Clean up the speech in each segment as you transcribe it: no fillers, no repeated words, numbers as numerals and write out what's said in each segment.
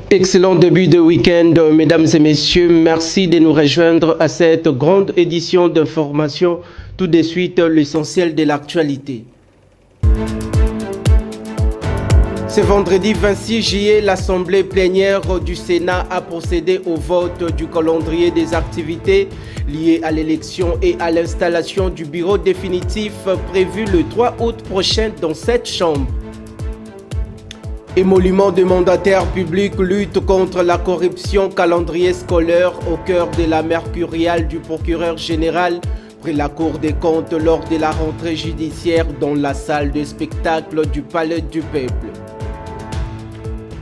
Excellent début de week-end, mesdames et messieurs. Merci de nous rejoindre à cette grande édition d'information. Tout de suite, l'essentiel de l'actualité. Ce vendredi 26 juillet, l'Assemblée plénière du Sénat a procédé au vote du calendrier des activités liées à l'élection et à l'installation du bureau définitif prévu le 3 août prochain dans cette chambre. Émolument des mandataires publics, lutte contre la corruption, calendrier scolaire au cœur de la mercuriale du procureur général pris la Cour des comptes lors de la rentrée judiciaire dans la salle de spectacle du Palais du Peuple.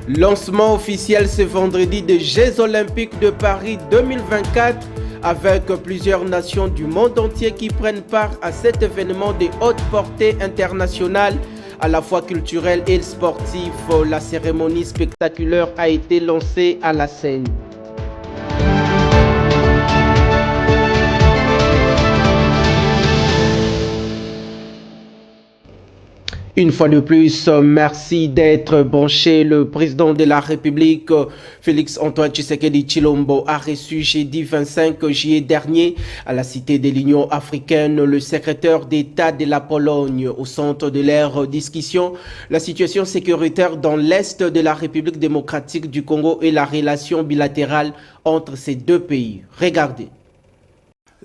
Lancement officiel ce vendredi des Jeux Olympiques de Paris 2024 avec plusieurs nations du monde entier qui prennent part à cet événement de haute portée internationale à la fois culturel et sportif. La cérémonie spectaculaire a été lancée à la scène. Une fois de plus, merci d'être branché. Le président de la République, Félix Antoine Tshisekedi Tshilombo, a reçu jeudi 25 juillet dernier à la Cité de l'Union africaine le secrétaire d'État de la Pologne. Au centre de leur discussion, la situation sécuritaire dans l'Est de la République démocratique du Congo et la relation bilatérale entre ces deux pays. Regardez.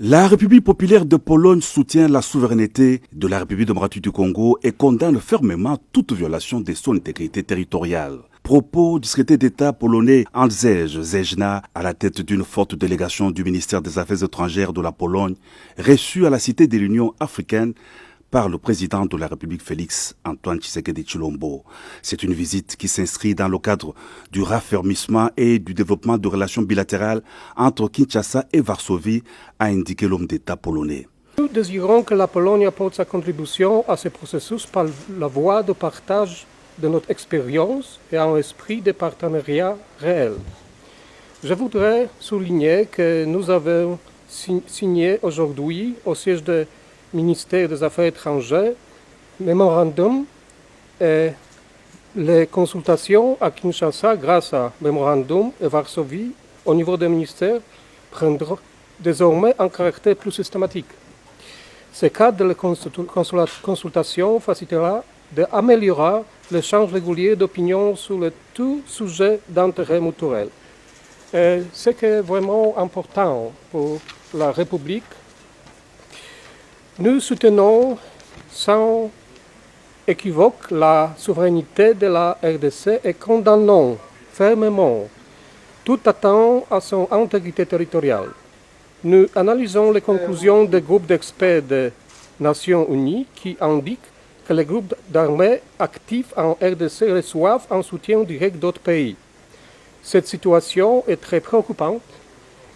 La République populaire de Pologne soutient la souveraineté de la République démocratique du Congo et condamne fermement toute violation de son intégrité territoriale. Propos du secrétaire d'État polonais Andrzej Zejna à la tête d'une forte délégation du ministère des Affaires étrangères de la Pologne, reçue à la Cité de l'Union africaine par le président de la République Félix Antoine Tshisekedi Tshilombo. C'est une visite qui s'inscrit dans le cadre du raffermissement et du développement de relations bilatérales entre Kinshasa et Varsovie, a indiqué l'homme d'État polonais. Nous désirons que la Pologne apporte sa contribution à ce processus par la voie de partage de notre expérience et un esprit de partenariat réel. Je voudrais souligner que nous avons signé aujourd'hui au siège du ministère des Affaires étrangères, mémorandum et les consultations à Kinshasa grâce à mémorandum et Varsovie au niveau des ministères prendront désormais un caractère plus systématique. Ce cadre de consultation facilitera d'améliorer l'échange régulier d'opinions sur le tout sujet d'intérêt mutuel. Ce qui est vraiment important pour la République. Nous soutenons sans équivoque la souveraineté de la RDC et condamnons fermement toute atteinte à son intégrité territoriale. Nous analysons les conclusions des groupes d'experts des Nations Unies qui indiquent que les groupes d'armées actifs en RDC reçoivent un soutien direct d'autres pays. Cette situation est très préoccupante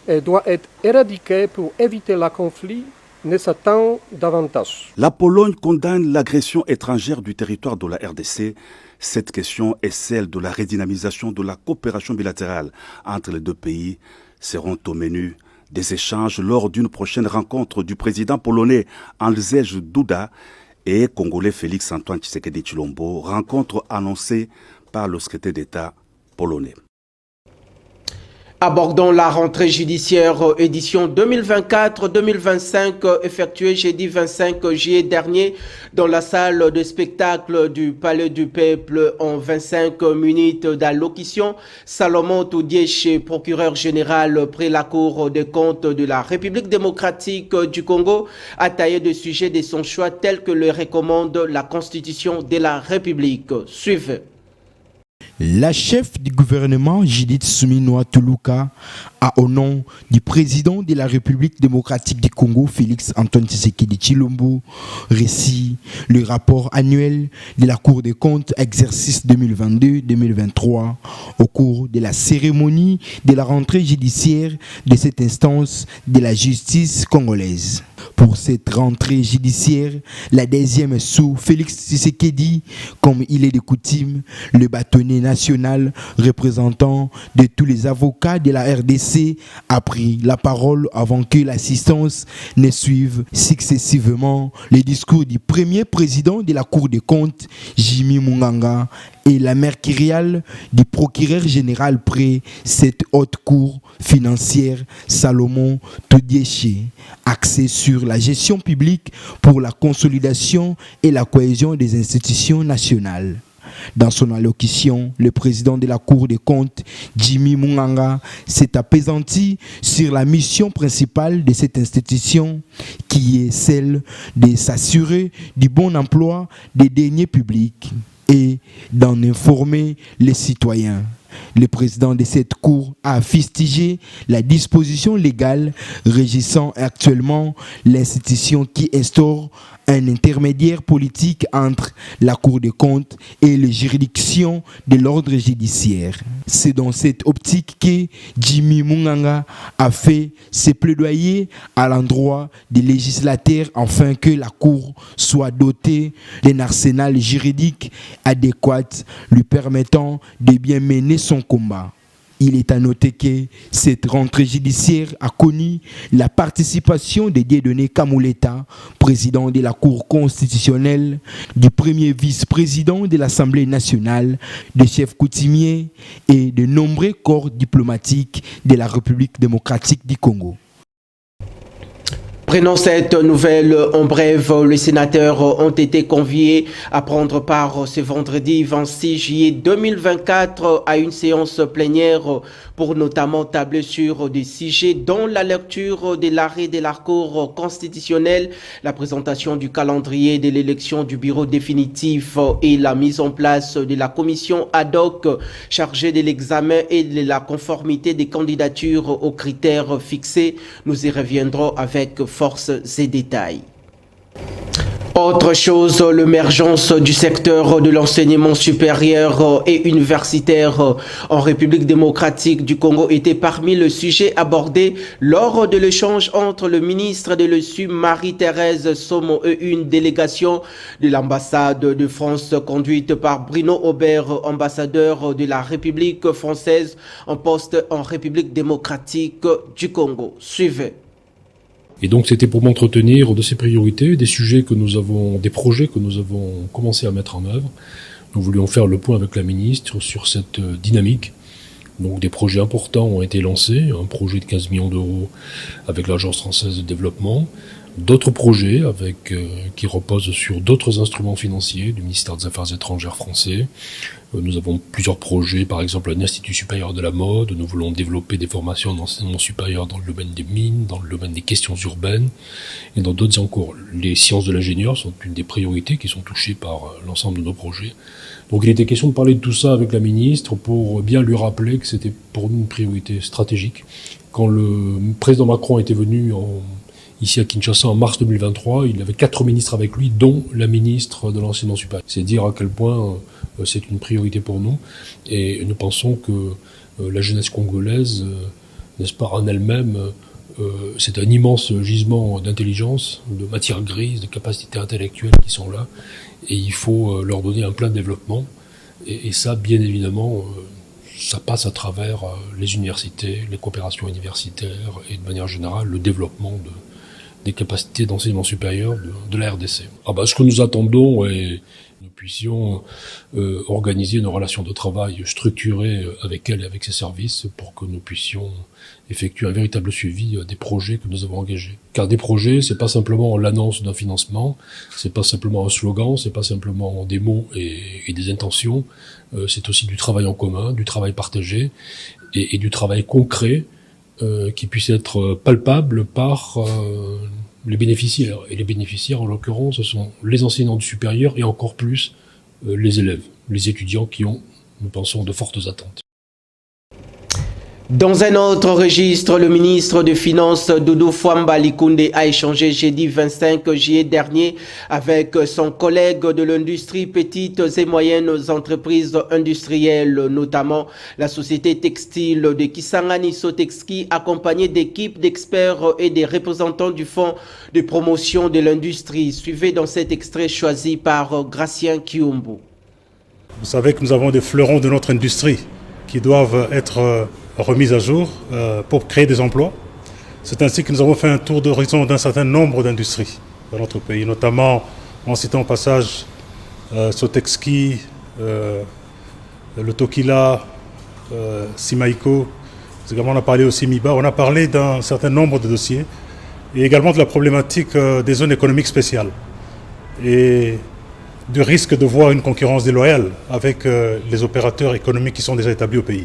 et doit être éradiquée pour éviter le conflit ne s'attend davantage. La Pologne condamne l'agression étrangère du territoire de la RDC. Cette question et celle de la redynamisation de la coopération bilatérale entre les deux pays seront au menu des échanges lors d'une prochaine rencontre du président polonais Andrzej Duda et congolais Félix Antoine Tshisekedi Tshilombo, rencontre annoncée par le secrétaire d'État polonais. Abordons la rentrée judiciaire édition 2024-2025 effectuée jeudi 25 juillet dernier dans la salle de spectacle du Palais du Peuple en 25 minutes d'allocution. Salomon Toudiéché, procureur général près la Cour des comptes de la République démocratique du Congo, a taillé des sujets de son choix tels que le recommande la Constitution de la République. Suivez. La chef du gouvernement, Judith Suminwa Tuluka, a au nom du président de la République démocratique du Congo, Félix Antoine Tshisekedi Tshilombo, reçu le rapport annuel de la Cour des comptes exercice 2022-2023 au cours de la cérémonie de la rentrée judiciaire de cette instance de la justice congolaise. Pour cette rentrée judiciaire, la deuxième sous Félix Tshisekedi, comme il est de coutume, le bâtonnier national représentant de tous les avocats de la RDC a pris la parole avant que l'assistance ne suive successivement les discours du premier président de la Cour des comptes, Jimmy Munganga, et la mercuriale du procureur général près cette haute cour financière Salomon Todiéché, axée sur la gestion publique pour la consolidation et la cohésion des institutions nationales. Dans son allocution, le président de la Cour des comptes, Jimmy Munganga, s'est appesanti sur la mission principale de cette institution, qui est celle de s'assurer du bon emploi des deniers publics et d'en informer les citoyens. Le président de cette cour a fustigé la disposition légale régissant actuellement l'institution qui instaure un intermédiaire politique entre la Cour des comptes et les juridictions de l'ordre judiciaire. C'est dans cette optique que Jimmy Munganga a fait ses plaidoyers à l'endroit des législateurs afin que la Cour soit dotée d'un arsenal juridique adéquat lui permettant de bien mener son combat. Il est à noter que cette rentrée judiciaire a connu la participation de Dieudonné Kamuleta, président de la Cour constitutionnelle, du premier vice-président de l'Assemblée nationale, des chefs coutumiers et de nombreux corps diplomatiques de la République démocratique du Congo. Prenons cette nouvelle en bref. Les sénateurs ont été conviés à prendre part ce vendredi 26 juillet 2024 à une séance plénière pour notamment tabler sur des sujets dont la lecture de l'arrêt de la Cour constitutionnelle, la présentation du calendrier de l'élection du bureau définitif et la mise en place de la commission ad hoc chargée de l'examen et de la conformité des candidatures aux critères fixés. Nous y reviendrons avec force et détails. Autre chose, l'émergence du secteur de l'enseignement supérieur et universitaire en République démocratique du Congo était parmi les sujets abordés lors de l'échange entre le ministre de l'ESU, Marie-Thérèse Somo, et une délégation de l'ambassade de France conduite par Bruno Aubert, ambassadeur de la République française en poste en République démocratique du Congo. Suivez. Et donc c'était pour m'entretenir de ces priorités, des sujets que nous avons, des projets que nous avons commencé à mettre en œuvre. Nous voulions faire le point avec la ministre sur cette dynamique. Donc des projets importants ont été lancés, un projet de 15 millions d'euros avec l'Agence française de développement, d'autres projets qui reposent sur d'autres instruments financiers du ministère des Affaires étrangères français. Nous avons plusieurs projets, par exemple un institut supérieur de la mode. Nous voulons développer des formations d'enseignement supérieur dans le domaine des mines, dans le domaine des questions urbaines et dans d'autres encore. Les sciences de l'ingénieur sont une des priorités qui sont touchées par l'ensemble de nos projets. Donc il était question de parler de tout ça avec la ministre pour bien lui rappeler que c'était pour nous une priorité stratégique. Quand le président Macron était venu ici à Kinshasa en mars 2023, il avait 4 ministres avec lui, dont la ministre de l'enseignement supérieur. C'est dire à quel point c'est une priorité pour nous. Et nous pensons que la jeunesse congolaise, n'est-ce pas, en elle-même, c'est un immense gisement d'intelligence, de matière grise, de capacités intellectuelles qui sont là. Et il faut leur donner un plein développement. Et ça, bien évidemment, ça passe à travers les universités, les coopérations universitaires et de manière générale le développement des capacités d'enseignement supérieur de la RDC. Ce que nous attendons est que nous puissions organiser une relation de travail structurée avec elle et avec ses services pour que nous puissions effectuer un véritable suivi des projets que nous avons engagés. Car des projets, c'est pas simplement l'annonce d'un financement, c'est pas simplement un slogan, c'est pas simplement des mots et des intentions, c'est aussi du travail en commun, du travail partagé et du travail concret qui puisse être palpable par les bénéficiaires. Et les bénéficiaires, en l'occurrence, ce sont les enseignants du supérieur et encore plus les élèves, les étudiants qui ont, nous pensons, de fortes attentes. Dans un autre registre, le ministre des Finances, Doudou Fwamba Likunde, a échangé jeudi 25 juillet dernier avec son collègue de l'industrie petites et moyennes entreprises industrielles, notamment la société textile de Kisangani Sotexki, accompagnée d'équipes d'experts et des représentants du Fonds de promotion de l'industrie. Suivez dans cet extrait choisi par Gracien Kiumbu. Vous savez que nous avons des fleurons de notre industrie qui doivent être remise à jour pour créer des emplois. C'est ainsi que nous avons fait un tour d'horizon d'un certain nombre d'industries dans notre pays, notamment en citant au passage Sotexki, le Tokila, Simaïko, également on a parlé aussi MIBA, on a parlé d'un certain nombre de dossiers et également de la problématique des zones économiques spéciales et du risque de voir une concurrence déloyale avec les opérateurs économiques qui sont déjà établis au pays.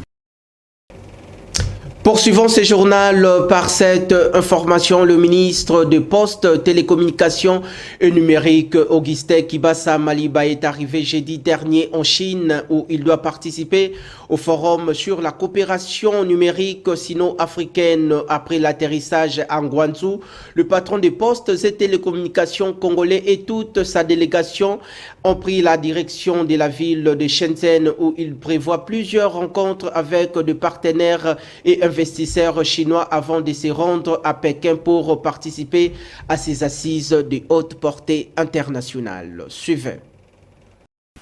Poursuivons ce journal par cette information. Le ministre des Postes, Télécommunications et Numérique, Augustin Kibassa Maliba, est arrivé jeudi dernier en Chine où il doit participer au forum sur la coopération numérique sino-africaine. Après l'atterrissage à Guangzhou, le patron des Postes et Télécommunications congolais et toute sa délégation ont pris la direction de la ville de Shenzhen où il prévoit plusieurs rencontres avec des partenaires et investisseurs chinois avant de se rendre à Pékin pour participer à ces assises de haute portée internationale. Suivez.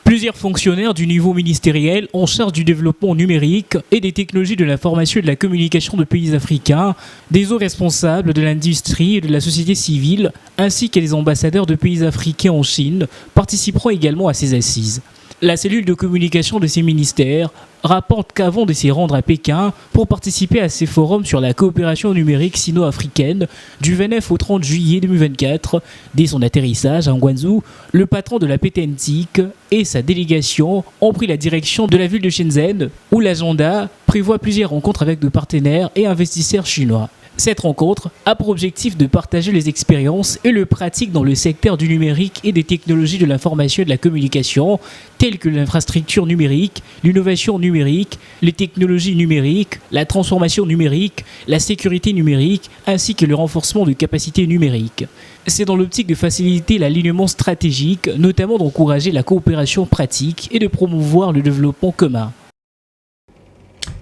Plusieurs fonctionnaires du niveau ministériel en charge du développement numérique et des technologies de l'information et de la communication de pays africains, des hauts responsables de l'industrie et de la société civile, ainsi que les ambassadeurs de pays africains en Chine participeront également à ces assises. La cellule de communication de ces ministères rapporte qu'avant de s'y rendre à Pékin pour participer à ces forums sur la coopération numérique sino-africaine du 29 au 30 juillet 2024, dès son atterrissage à Guangzhou, le patron de la PTNTIC et sa délégation ont pris la direction de la ville de Shenzhen où l'agenda prévoit plusieurs rencontres avec de partenaires et investisseurs chinois. Cette rencontre a pour objectif de partager les expériences et le pratique dans le secteur du numérique et des technologies de l'information et de la communication, telles que l'infrastructure numérique, l'innovation numérique, les technologies numériques, la transformation numérique, la sécurité numérique, ainsi que le renforcement de capacités numériques. C'est dans l'optique de faciliter l'alignement stratégique, notamment d'encourager la coopération pratique et de promouvoir le développement commun.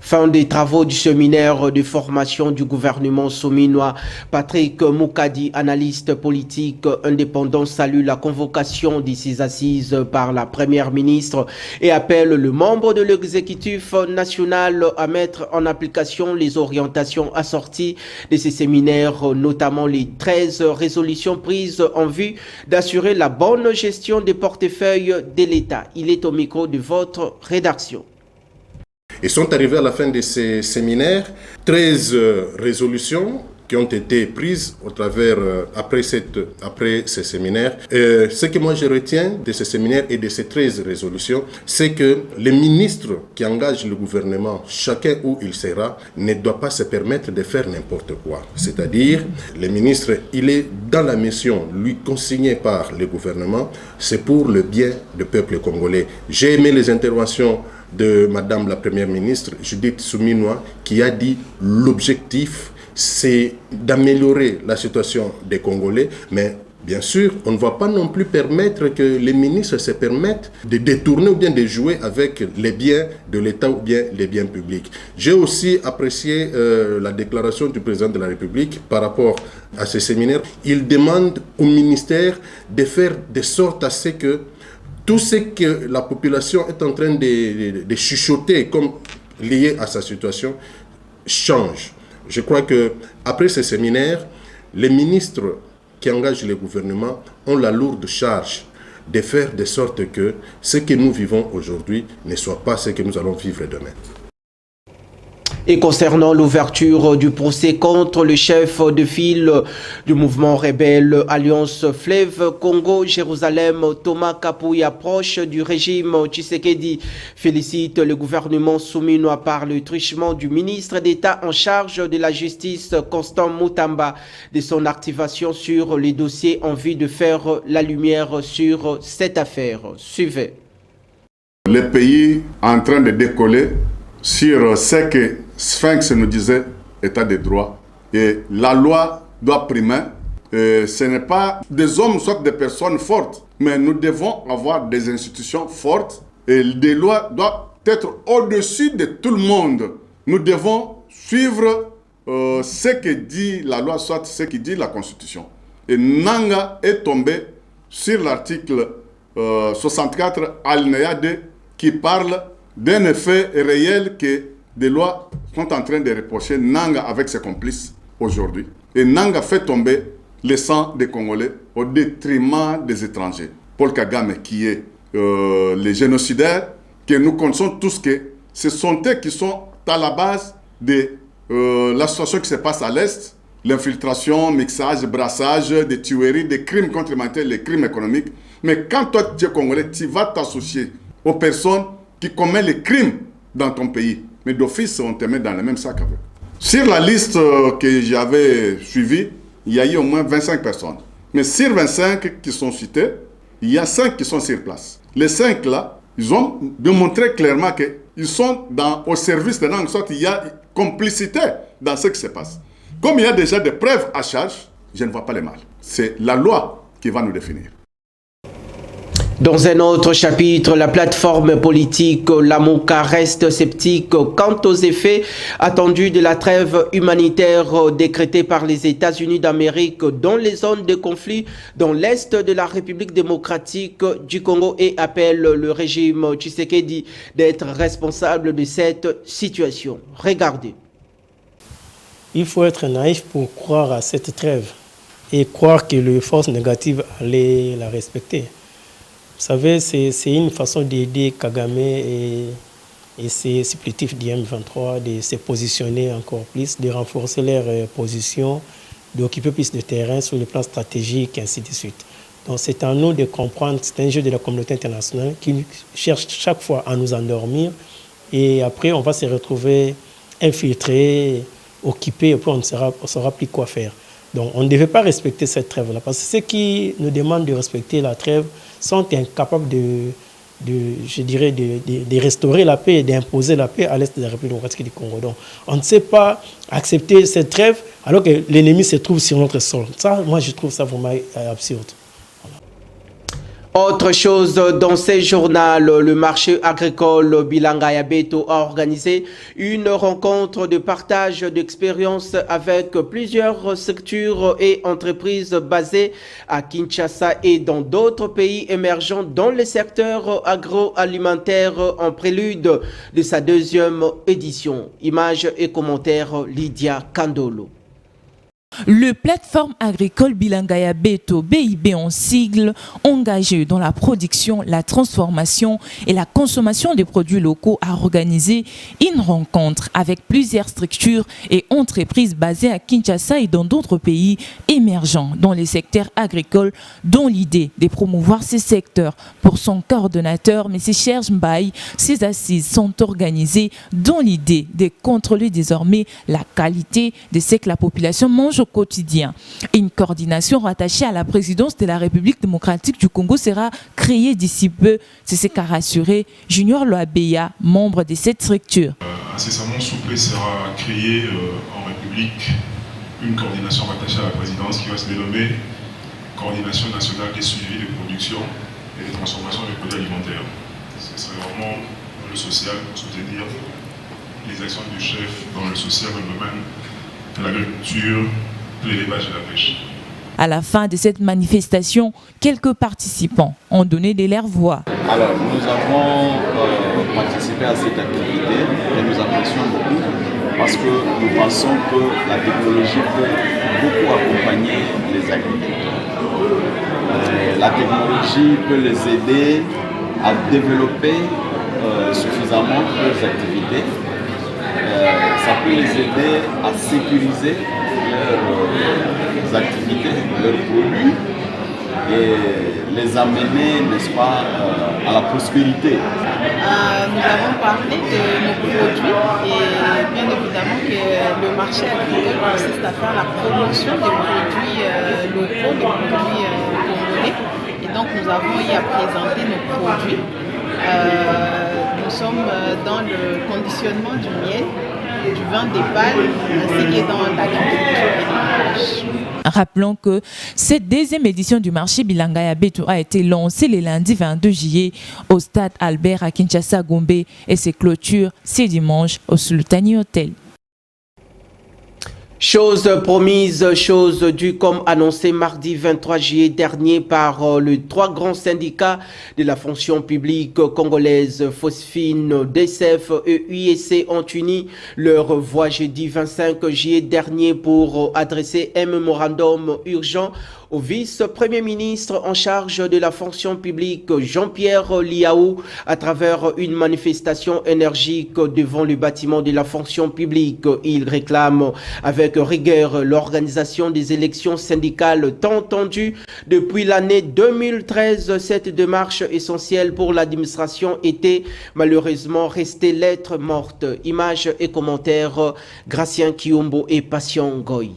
Fin des travaux du séminaire de formation du gouvernement sominois. Patrick Moukadi, analyste politique indépendant, salue la convocation de ces assises par la première ministre et appelle le membre de l'exécutif national à mettre en application les orientations assorties de ces séminaires, notamment les 13 résolutions prises en vue d'assurer la bonne gestion des portefeuilles de l'État. Il est au micro de votre rédaction. Et sont arrivés à la fin de ces séminaires 13 résolutions qui ont été prises au travers, après ces séminaires. Ce que moi je retiens de ces séminaires et de ces 13 résolutions, c'est que les ministres qui engagent le gouvernement, chacun où il sera, ne doit pas se permettre de faire n'importe quoi. C'est-à-dire, le ministre, il est dans la mission, lui consignée par le gouvernement, c'est pour le bien du peuple congolais. J'ai aimé les interventions de Madame la Première ministre, Judith Suminwa, qui a dit l'objectif, c'est d'améliorer la situation des Congolais, mais bien sûr, on ne va pas non plus permettre que les ministres se permettent de détourner ou bien de jouer avec les biens de l'État ou bien les biens publics. J'ai aussi apprécié la déclaration du président de la République par rapport à ce séminaire. Il demande au ministère de faire de sorte à ce que tout ce que la population est en train de chuchoter comme lié à sa situation change. Je crois qu'après ce séminaire, les ministres qui engagent le gouvernement ont la lourde charge de faire de sorte que ce que nous vivons aujourd'hui ne soit pas ce que nous allons vivre demain. Et concernant l'ouverture du procès contre le chef de file du mouvement rebelle Alliance Fleuve Congo-Jérusalem, Thomas Kapouya, proche du régime Tshisekedi, félicite le gouvernement souminois par le truchement du ministre d'État en charge de la justice, Constant Moutamba, de son activation sur les dossiers en vue de faire la lumière sur cette affaire. Suivez. Le pays est en train de décoller sur ce que Sphinx nous disait, état de droit. Et la loi doit primer. Ce n'est pas des hommes, soit des personnes fortes, mais nous devons avoir des institutions fortes et des lois doivent être au-dessus de tout le monde. Nous devons suivre ce que dit la loi, soit ce que dit la Constitution. Et Nanga est tombé sur l'article 64 alinéa 2 qui parle d'un effet réel que des lois sont en train de reprocher Nanga avec ses complices aujourd'hui. Et Nanga fait tomber le sang des Congolais au détriment des étrangers. Paul Kagame, qui est le génocidaire, que nous connaissons tous que ce sont eux qui sont à la base de la situation qui se passe à l'Est, l'infiltration, mixage, brassage, des tueries, des crimes contre l'humanité, les crimes économiques. Mais quand toi, tu es congolais, tu vas t'associer aux personnes qui commettent les crimes dans ton pays. Mais d'office, on te met dans le même sac avec. Sur la liste que j'avais suivie, il y a eu au moins 25 personnes. Mais sur 25 qui sont citées, il y a 5 qui sont sur place. Les 5 là, ils ont démontré clairement qu'ils sont au service de langue, sorte il y a complicité dans ce qui se passe. Comme il y a déjà des preuves à charge, je ne vois pas le mal. C'est la loi qui va nous définir. Dans un autre chapitre, la plateforme politique Lamuka reste sceptique quant aux effets attendus de la trêve humanitaire décrétée par les États-Unis d'Amérique dans les zones de conflit dans l'est de la République démocratique du Congo et appelle le régime Tshisekedi d'être responsable de cette situation. Regardez. Il faut être naïf pour croire à cette trêve et croire que les forces négatives allaient la respecter. Vous savez, c'est une façon d'aider Kagame et ses supplétifs du M23 de se positionner encore plus, de renforcer leur position, d'occuper plus de terrain sur le plan stratégique et ainsi de suite. Donc c'est à nous de comprendre, c'est un jeu de la communauté internationale qui cherche chaque fois à nous endormir et après on va se retrouver infiltrés, occupés et puis on ne saura plus quoi faire. Donc on ne devait pas respecter cette trêve-là parce que ceux qui nous demandent de respecter la trêve sont incapables de restaurer la paix et d'imposer la paix à l'est de la République démocratique du Congo. Donc on ne sait pas accepter cette trêve alors que l'ennemi se trouve sur notre sol. Ça, moi je trouve ça vraiment absurde. Autre chose, dans ce journal, le marché agricole Bilanga ya Beto a organisé une rencontre de partage d'expériences avec plusieurs structures et entreprises basées à Kinshasa et dans d'autres pays émergents dans le secteur agroalimentaire en prélude de sa deuxième édition. Images et commentaires Lydia Kandolo. Le plateforme agricole Bilanga ya Beto, BIB en sigle, engagé dans la production, la transformation et la consommation des produits locaux, a organisé une rencontre avec plusieurs structures et entreprises basées à Kinshasa et dans d'autres pays émergents dans les secteurs agricoles, dont l'idée de promouvoir ces secteurs. Pour son coordonnateur, M. Serge Mbaye, ces assises sont organisées dans l'idée de contrôler désormais la qualité de ce que la population mange au quotidien. Une coordination rattachée à la présidence de la République démocratique du Congo sera créée d'ici peu. C'est ce qu'a rassuré Junior Loabeya, membre de cette structure. Incessamment sous peu sera créée en République une coordination rattachée à la présidence qui va se dénommer Coordination nationale des suivis de production et de transformation des produits alimentaires. Ce serait vraiment dans le social pour soutenir les actions du chef dans le social, dans le domaine de l'agriculture, de l'élevage et de la pêche. À la fin de cette manifestation, quelques participants ont donné de leur voix. Alors, nous avons participé à cette activité et nous apprécions beaucoup parce que nous pensons que la technologie peut beaucoup accompagner les agriculteurs. La technologie peut les aider à développer suffisamment leurs activités. Ça peut les aider à sécuriser leurs activités, leurs produits et les amener, n'est-ce pas, à la prospérité. Nous avons parlé de nos produits et bien évidemment que le marché agricole consiste à faire la promotion des produits locaux, des produits congolais. Et donc nous avons eu à présenter nos produits. Nous sommes dans le conditionnement du miel, du vin d'épale, ainsi que dans l'agriculture et l'élevage. Rappelons que cette deuxième édition du marché Bilanga ya Beto a été lancée le lundi 22 juillet au stade Albert à Kinshasa Gombe et ses clôtures ce dimanche au Sultani Hotel. Chose promise, chose due, comme annoncé mardi 23 juillet dernier par les trois grands syndicats de la fonction publique congolaise, Phosphine, DCF et UIC ont uni leur voix jeudi 25 juillet dernier pour adresser un mémorandum urgent au vice-premier ministre en charge de la fonction publique Jean-Pierre Liao à travers une manifestation énergique devant le bâtiment de la fonction publique. Il réclame avec rigueur l'organisation des élections syndicales tant attendues depuis l'année 2013. Cette démarche essentielle pour l'administration était malheureusement restée lettre morte. Images et commentaires, Gracien Kiombo et Passion Goy.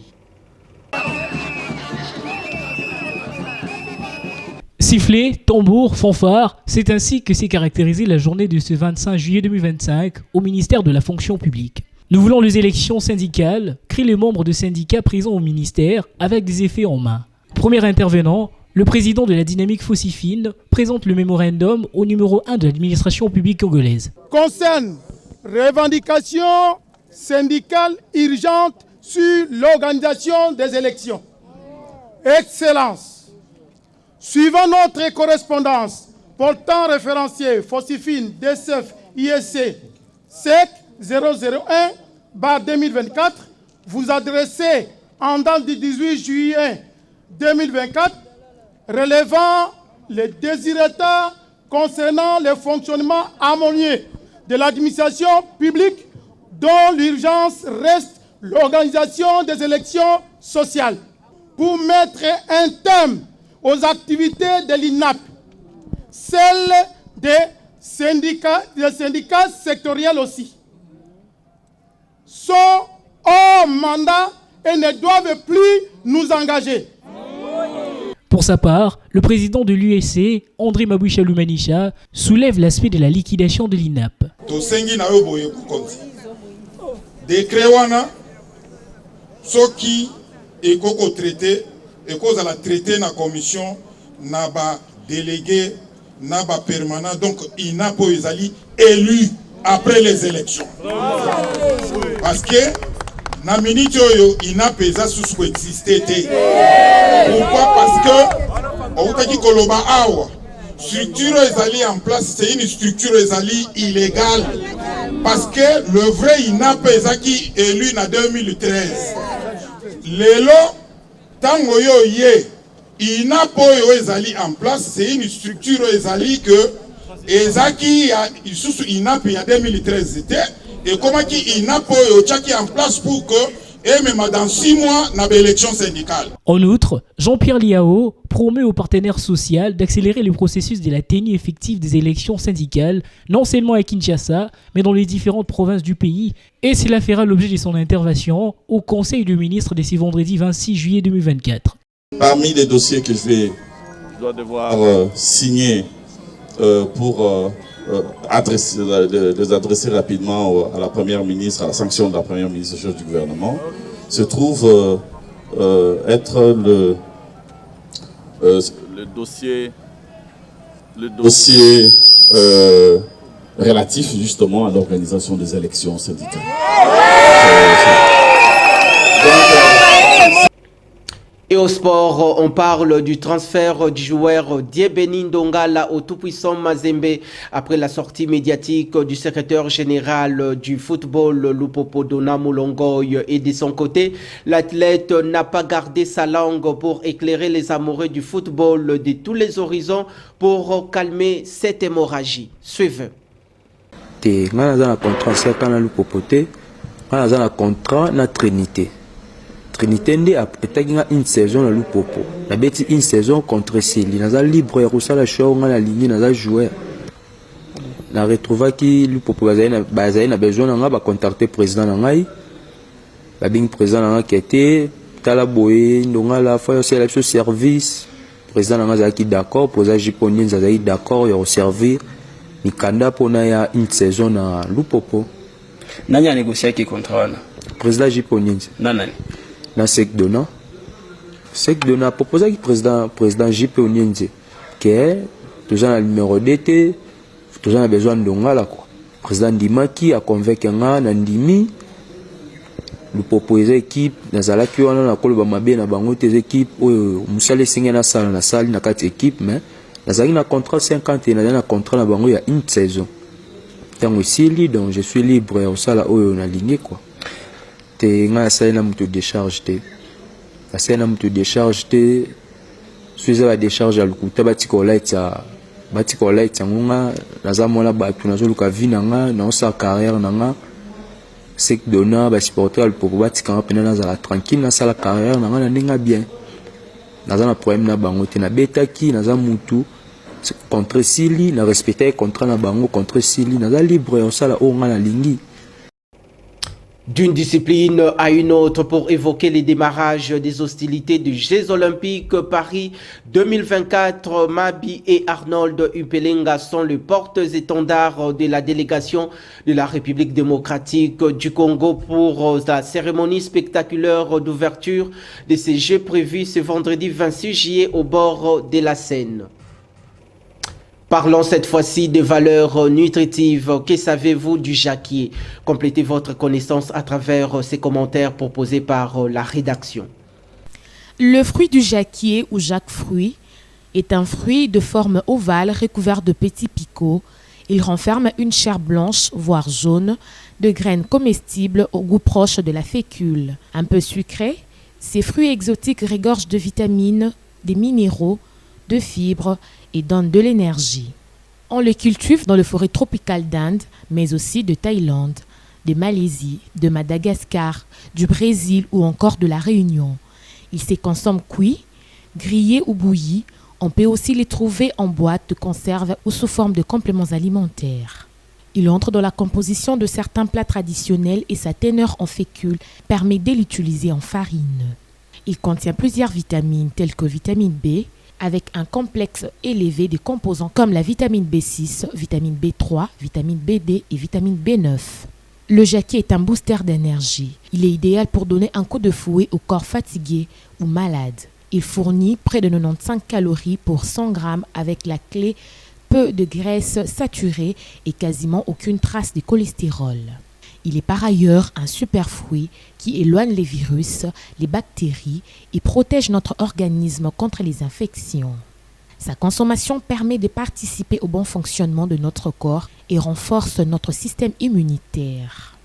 Sifflet, tambour, fanfare, c'est ainsi que s'est caractérisée la journée de ce 25 juillet 2025 au ministère de la fonction publique. Nous voulons les élections syndicales, crient les membres de syndicats présents au ministère avec des effets en main. Premier intervenant, le président de la Dynamique Fossifine présente le mémorandum au numéro 1 de l'administration publique congolaise. Concerne revendications syndicales urgentes sur l'organisation des élections. Excellence, suivant notre correspondance portant référencier Fossifine DCF ISC SEC 001/2024, vous adressez en date du 18 juillet 2024 relevant les désirata concernant le fonctionnement harmonieux de l'administration publique dont l'urgence reste l'organisation des élections sociales pour mettre un terme aux activités de l'INAP, celles des syndicats sectoriels aussi, sont hors mandat et ne doivent plus nous engager. Pour sa part, le président de l'USC, André Mabouichalou-Manisha, soulève l'aspect de la liquidation de l'INAP. Décret wana soki ekoko traité ekoza la traité na commission na ba délégué na ba permanent, donc INAP ezali élu après les élections. Parce que na minute oyo INAP eza sous exister té. Pourquoi? Parce que okaki koloba awa structure ezali en place, c'est une structure ezali illégale. Parce que le vrai INAP ezaki élu en 2013. Lelo, tango yo ye, INAP oyo ezali en place, c'est une structure ezali que ezaki sous INAP en 2013. Et comment qui INAP oyo tchaki en place pour que, et même dans 6 mois, n'a pas élection syndicale. En outre, Jean-Pierre Liao promet aux partenaires sociaux d'accélérer le processus de la tenue effective des élections syndicales, non seulement à Kinshasa, mais dans les différentes provinces du pays. Et cela fera l'objet de son intervention au Conseil du ministre de ce vendredi 26 juillet 2024. Parmi les dossiers que je dois devoir signer pour les adresser rapidement à la Première ministre, à la sanction de la Première ministre chef du gouvernement, se trouve être le dossier relatif justement à l'organisation des élections syndicales. Et au sport, on parle du transfert du joueur Diebeni Ndongala au tout-puissant Mazembe après la sortie médiatique du secrétaire général du football Lupopo Dona Moulongoy. Et de son côté, l'athlète n'a pas gardé sa langue pour éclairer les amoureux du football de tous les horizons pour calmer cette hémorragie. Suivez. Trinité nde apetaki une saison na Lupopo. Na beti une saison contre Sili. Naza libre ya kusala show nga na ligne naza joueur. Na retrouvaki Lupopo bazali na besoin nga ba contacter président na ngai. Ba bing président na nga kete tala boye ndonga la fa yo sala service. Président na nga zaki d'accord, posa jiponien zali d'accord yo servir. Mikanda pona ya une saison na Lupopo. Nani a négocié qui contrat wana? Président jiponien. Nani? Na Sec Dona proposé président JP Onyenze que tous en numéro DT tous en besoin de ngala quoi. Président Dimaki a convaincu nga na ndimi le proposer équipe na zalaki wana na koloba mabe na bango tes équipe oyo musale singa na salle na quatre équipe mais na zaki na contrat 50 et na contrat na bango ya une saison. Tango sili donc je suis libre au sala oyo na ligne quoi. Te nga asali na mutu décharge te asali na mutu décharge te suiza la décharge à lukuta batikola ita ngonga naza mona batu nazo luka vi nanga na sa carrière nanga c'est que donna ba supporter al popo batikanga pena naza tranquille na sala carrière nanga na ndinga bien naza na problème na bango te na betaki naza mutu contre Sili na respecter contrat na bango contre Sili naza libre on sala o nga na lingi. D'une discipline à une autre pour évoquer les démarrages des hostilités des Jeux Olympiques Paris 2024, Mabi et Arnold Upelenga sont les porte-étendards de la délégation de la République démocratique du Congo pour la cérémonie spectaculaire d'ouverture de ces Jeux prévus ce vendredi 26 juillet au bord de la Seine. Parlons cette fois-ci des valeurs nutritives. Que savez-vous du jacquier? Complétez votre connaissance à travers ces commentaires proposés par la rédaction. Le fruit du jacquier ou jacques-fruit est un fruit de forme ovale recouvert de petits picots. Il renferme une chair blanche, voire jaune, de graines comestibles au goût proche de la fécule. Un peu sucré, ces fruits exotiques regorgent de vitamines, des minéraux, de fibres et donne de l'énergie. On le cultive dans les forêts tropicales d'Inde, mais aussi de Thaïlande, de Malaisie, de Madagascar, du Brésil ou encore de la Réunion. Il se consomme cuit, grillé ou bouilli. On peut aussi les trouver en boîte de conserve ou sous forme de compléments alimentaires. Il entre dans la composition de certains plats traditionnels et sa teneur en fécule permet de l'utiliser en farine. Il contient plusieurs vitamines telles que vitamine B, avec un complexe élevé de composants comme la vitamine B6, vitamine B3, vitamine BD et vitamine B9. Le jacquier est un booster d'énergie. Il est idéal pour donner un coup de fouet au corps fatigué ou malade. Il fournit près de 95 calories pour 100 grammes avec la clé peu de graisse saturée et quasiment aucune trace de cholestérol. Il est par ailleurs un super fruit qui éloigne les virus, les bactéries et protège notre organisme contre les infections. Sa consommation permet de participer au bon fonctionnement de notre corps et renforce notre système immunitaire.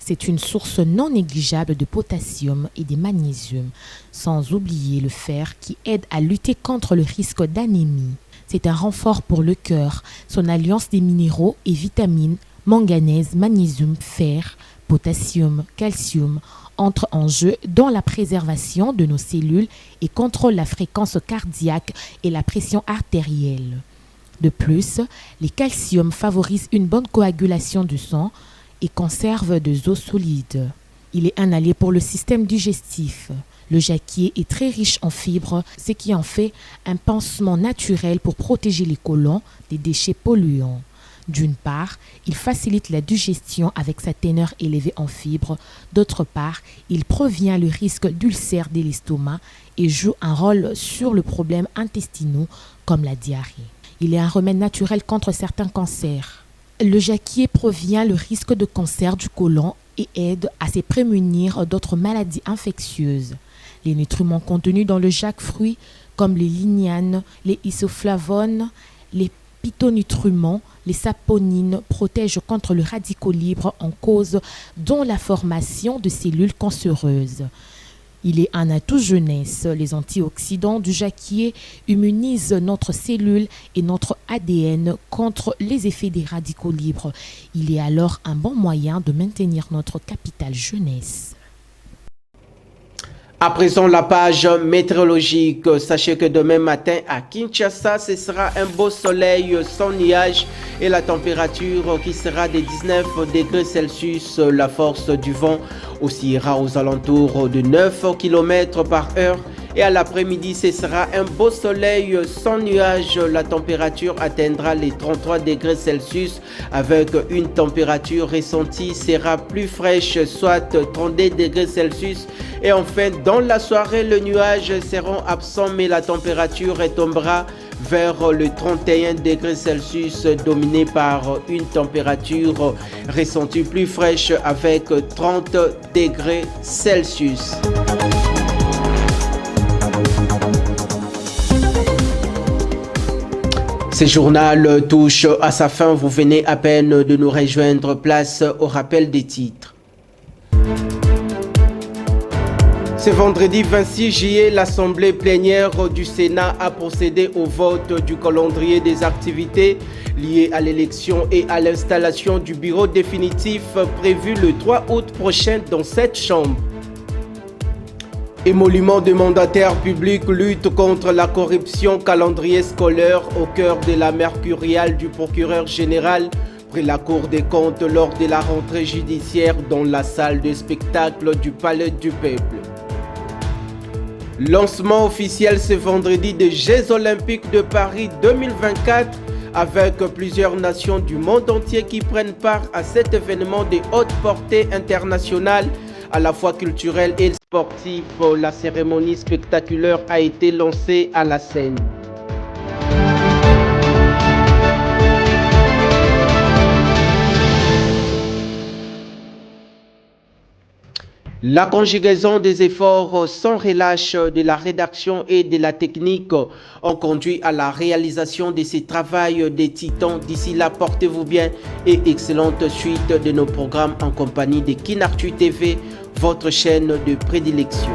C'est une source non négligeable de potassium et de magnésium, sans oublier le fer qui aide à lutter contre le risque d'anémie. C'est un renfort pour le cœur. Son alliance des minéraux et vitamines manganèse, magnésium, fer, potassium, calcium entrent en jeu dans la préservation de nos cellules et contrôlent la fréquence cardiaque et la pression artérielle. De plus, les calciums favorisent une bonne coagulation du sang et conservent des os solides. Il est un allié pour le système digestif. Le jacquier est très riche en fibres, ce qui en fait un pansement naturel pour protéger les côlons des déchets polluants. D'une part, il facilite la digestion avec sa teneur élevée en fibres. D'autre part, il prévient le risque d'ulcères de l'estomac et joue un rôle sur le problème intestinaux comme la diarrhée. Il est un remède naturel contre certains cancers. Le jacquier prévient le risque de cancer du côlon et aide à se prémunir d'autres maladies infectieuses. Les nutriments contenus dans le jacques-fruit, comme les lignanes, les isoflavones, les phytonutriments, les saponines protègent contre le radicaux libre en cause dans la formation de cellules cancéreuses. Il est un atout jeunesse. Les antioxydants du jacquier immunisent notre cellule et notre ADN contre les effets des radicaux libres. Il est alors un bon moyen de maintenir notre capital jeunesse. À présent, la page météorologique. Sachez que demain matin à Kinshasa, ce sera un beau soleil sans nuages et la température qui sera de 19 degrés Celsius. La force du vent oscillera aux alentours de 9 km par heure. Et à l'après-midi, ce sera un beau soleil sans nuages. La température atteindra les 33 degrés Celsius avec une température ressentie sera plus fraîche, soit 32 degrés Celsius. Et enfin, dans la soirée, les nuages seront absents, mais la température retombera vers le 31 degrés Celsius, dominé par une température ressentie plus fraîche avec 30 degrés Celsius. Ce journal touche à sa fin. Vous venez à peine de nous rejoindre. Place au rappel des titres. Ce vendredi 26 juillet, l'Assemblée plénière du Sénat a procédé au vote du calendrier des activités liées à l'élection et à l'installation du bureau définitif prévu le 3 août prochain dans cette chambre. Émolument des mandataires publics, lutte contre la corruption, calendrier scolaire au cœur de la mercuriale du procureur général pris la Cour des comptes lors de la rentrée judiciaire dans la salle de spectacle du Palais du Peuple. Lancement officiel ce vendredi des Jeux Olympiques de Paris 2024 avec plusieurs nations du monde entier qui prennent part à cet événement de haute portée internationale, à la fois culturel et sportif. La cérémonie spectaculaire a été lancée à la scène. La conjugaison des efforts sans relâche de la rédaction et de la technique ont conduit à la réalisation de ces travaux des titans. D'ici là, portez-vous bien et excellente suite de nos programmes en compagnie de Kinartu TV, votre chaîne de prédilection.